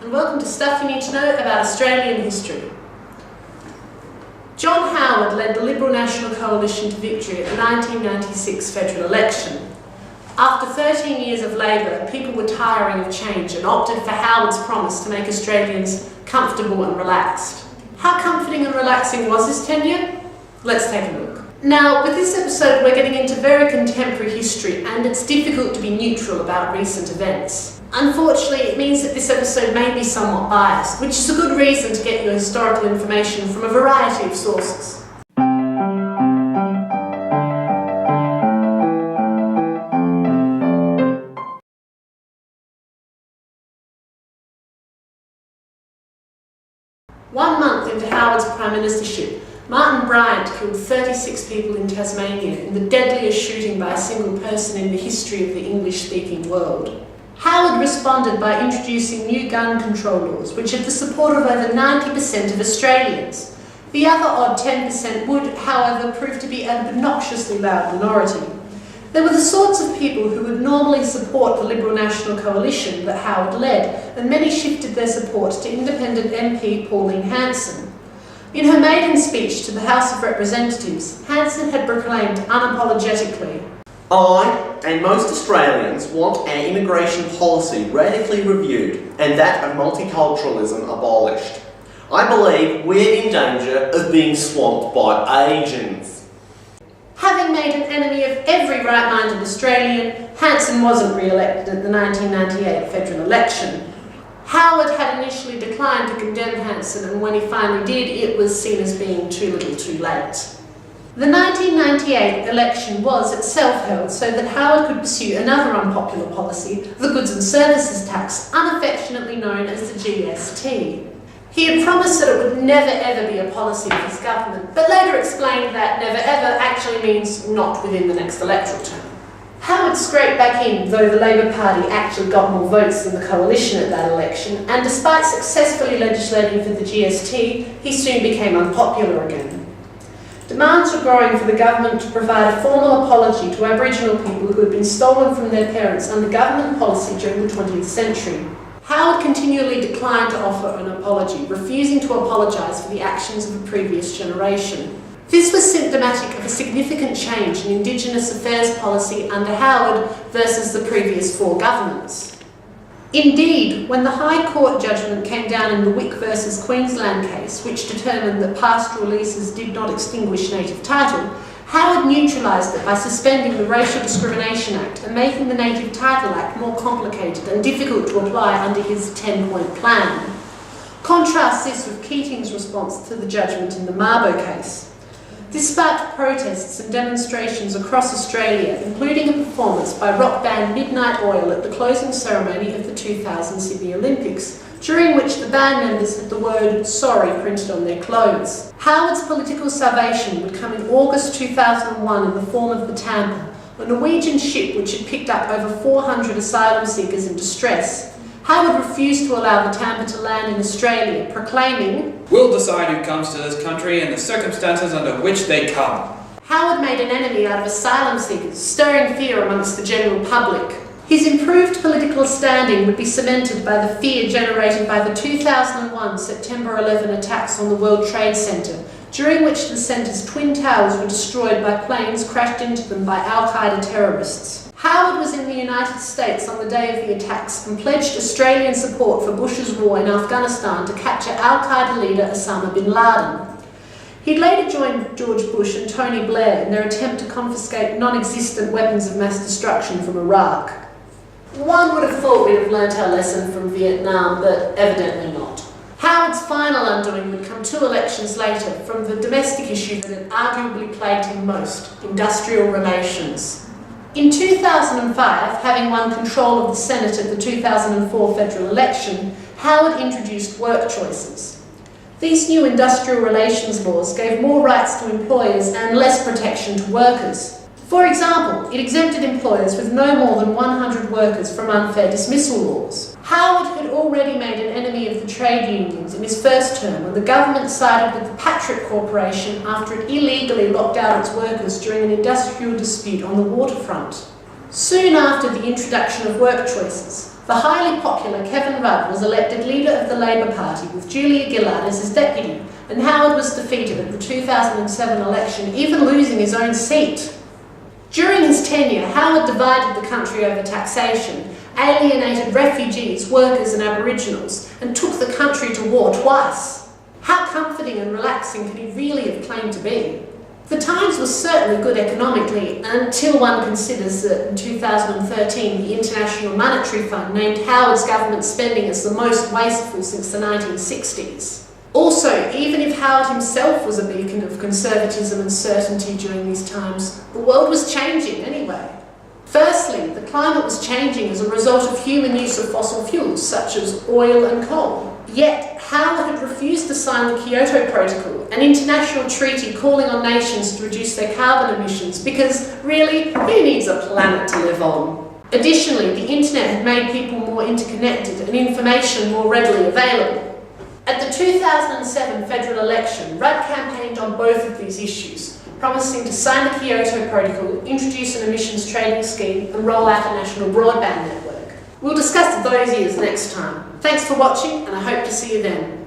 and welcome to Stuff You Need to Know About Australian History. John Howard led the Liberal National Coalition to victory at the 1996 federal election. After 13 years of Labor, people were tiring of change and opted for Howard's promise to make Australians comfortable and relaxed. How comforting and relaxing was his tenure? Let's take a look. Now, with this episode, we're getting into very contemporary history, and it's difficult to be neutral about recent events. Unfortunately, it means that this episode may be somewhat biased, which is a good reason to get your historical information from a variety of sources. One month into Howard's prime ministership, Martin Bryant killed 36 people in Tasmania in the deadliest shooting by a single person in the history of the English-speaking world. Howard responded by introducing new gun control laws, which had the support of over 90% of Australians. The other odd 10% would, however, prove to be an obnoxiously loud minority. They were the sorts of people who would normally support the Liberal National Coalition that Howard led, and many shifted their support to independent MP Pauline Hanson. In her maiden speech to the House of Representatives, Hanson had proclaimed unapologetically, "I and most Australians want our immigration policy radically reviewed and that of multiculturalism abolished. I believe we're in danger of being swamped by Asians." Having made an enemy of every right-minded Australian, Hanson wasn't re-elected at the 1998 federal election. Howard had initially declined to condemn Hanson, and when he finally did, it was seen as being too little too late. The 1998 election was itself held so that Howard could pursue another unpopular policy, the Goods and Services Tax, unaffectionately known as the GST. He had promised that it would never ever be a policy of his government, but later explained that never ever actually means not within the next electoral term. Howard scraped back in, though the Labor Party actually got more votes than the coalition at that election, and despite successfully legislating for the GST, he soon became unpopular again. Demands were growing for the government to provide a formal apology to Aboriginal people who had been stolen from their parents under government policy during the 20th century. Howard continually declined to offer an apology, refusing to apologise for the actions of a previous generation. This was symptomatic of a significant change in Indigenous affairs policy under Howard versus the previous four governments. Indeed, when the High Court judgment came down in the Wick versus Queensland case, which determined that pastoral leases did not extinguish native title, Howard neutralised it by suspending the Racial Discrimination Act and making the Native Title Act more complicated and difficult to apply under his 10-point plan. Contrast this with Keating's response to the judgment in the Mabo case. This sparked protests and demonstrations across Australia, including a performance by rock band Midnight Oil at the closing ceremony of the 2000 Sydney Olympics, during which the band members had the word "sorry" printed on their clothes. Howard's political salvation would come in August 2001 in the form of the Tampa, a Norwegian ship which had picked up over 400 asylum seekers in distress. Howard refused to allow the Tampa to land in Australia, proclaiming, "We'll decide who comes to this country and the circumstances under which they come." Howard made an enemy out of asylum seekers, stirring fear amongst the general public. His improved political standing would be cemented by the fear generated by the 2001 September 11 attacks on the World Trade Center, during which the center's twin towers were destroyed by planes crashed into them by Al-Qaeda terrorists. Howard was in the United States on the day of the attacks and pledged Australian support for Bush's war in Afghanistan to capture Al-Qaeda leader Osama bin Laden. He'd later joined George Bush and Tony Blair in their attempt to confiscate non-existent weapons of mass destruction from Iraq. One would have thought we'd have learnt our lesson from Vietnam, but evidently not. Howard's final undoing would come 2 elections later from the domestic issue that had arguably plagued him most, industrial relations. In 2005, having won control of the Senate at the 2004 federal election, Howard introduced work choices. These new industrial relations laws gave more rights to employers and less protection to workers. For example, it exempted employers with no more than 100 workers from unfair dismissal laws. Howard had already made an enemy of the trade unions in his first term when the government sided with the Patrick Corporation after it illegally locked out its workers during an industrial dispute on the waterfront. Soon after the introduction of work choices, the highly popular Kevin Rudd was elected leader of the Labour Party with Julia Gillard as his deputy, and Howard was defeated at the 2007 election, even losing his own seat. During his tenure, Howard divided the country over taxation, alienated refugees, workers and Aboriginals, and took the country to war twice. How comforting and relaxing could he really have claimed to be? The Times was certainly good economically until one considers that in 2013 the International Monetary Fund named Howard's government spending as the most wasteful since the 1960s. Also, even if Howard himself was a beacon of conservatism and certainty during these times, the world was changing anyway. Firstly, the climate was changing as a result of human use of fossil fuels such as oil and coal. Yet, Howard had refused to sign the Kyoto Protocol, an international treaty calling on nations to reduce their carbon emissions, because really, who needs a planet to live on? Additionally, the internet had made people more interconnected and information more readily available. At the 2007 federal election, Rudd campaigned on both of these issues, promising to sign the Kyoto Protocol, introduce an emissions trading scheme, and roll out a national broadband network. We'll discuss those years next time. Thanks for watching, and I hope to see you then.